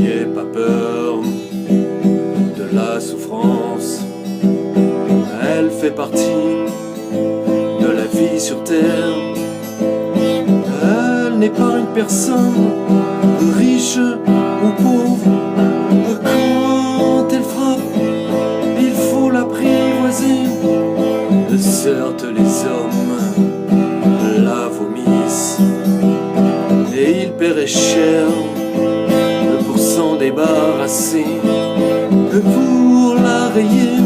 N'ayez pas peur de la souffrance, elle fait partie de la vie sur terre. Elle n'est pas une personne riche ou pauvre. Quand elle frappe, il faut l'apprivoiser. Certes, les hommes la vomissent et ils paieraient cher pour s'en débarrasser, pour la rayer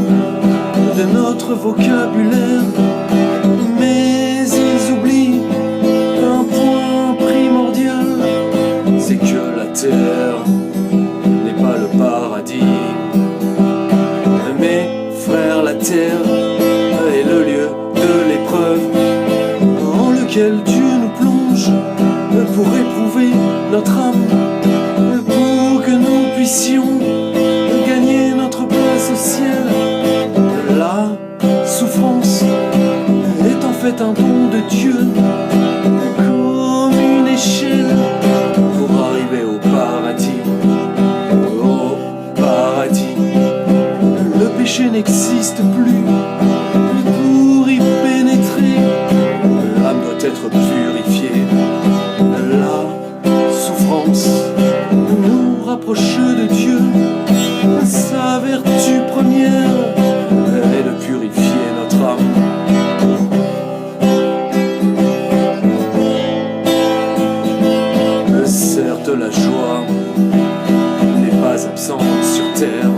de notre vocabulaire. Mais ils oublient un point primordial, c'est que la terre n'est pas le paradis. Mais frère, la terre est le lieu de l'épreuve en lequel Dieu nous plonge pour éprouver notre âme, pour que nous puissions gagner notre place au ciel. La souffrance est en fait un don de Dieu, comme une échelle pour arriver au paradis. Au paradis, le péché n'existe plus. Pour y pénétrer, l'âme doit être purifiée. La souffrance nous rapproche de Dieu. Sa vertu première est de purifier notre âme. Certes, la joie n'est pas absente sur terre,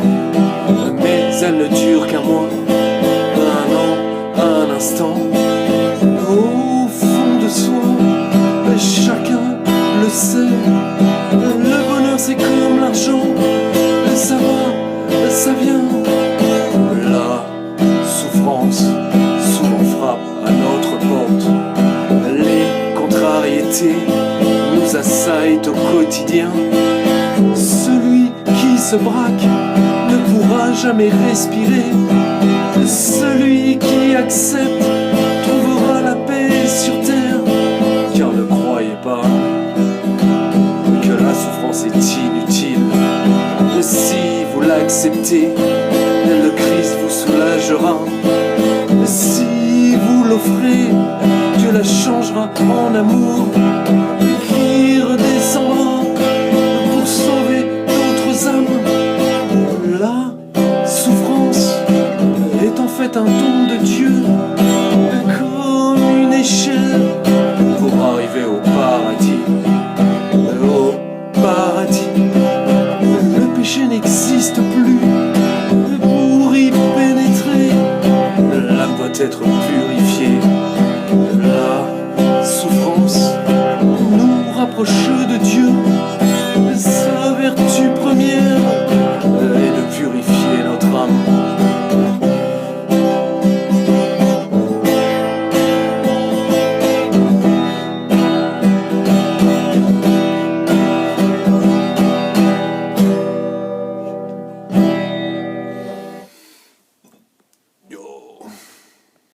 mais elle ne dure qu'un mois, un an, un instant. Au fond de soi, chacun le sait, le bonheur c'est comme l'argent, ça va, ça vient. La souffrance souvent frappe à notre porte. Les contrariétés nous assaillent au quotidien. Celui qui se braque ne pourra jamais respirer. Celui qui accepte trouvera la paix sur terre. Car ne croyez pas que la souffrance est inutile. Si vous l'acceptez, le Christ vous soulagera. Si vous l'offrez, Dieu la changera en amour qui redescendra pour sauver d'autres âmes. La souffrance est en fait un don de Dieu, comme une échelle pour arriver au paradis. Au paradis, le péché n'existe plus. Pour y pénétrer, l'âme doit être purifiée. La souffrance nous rapproche de Dieu.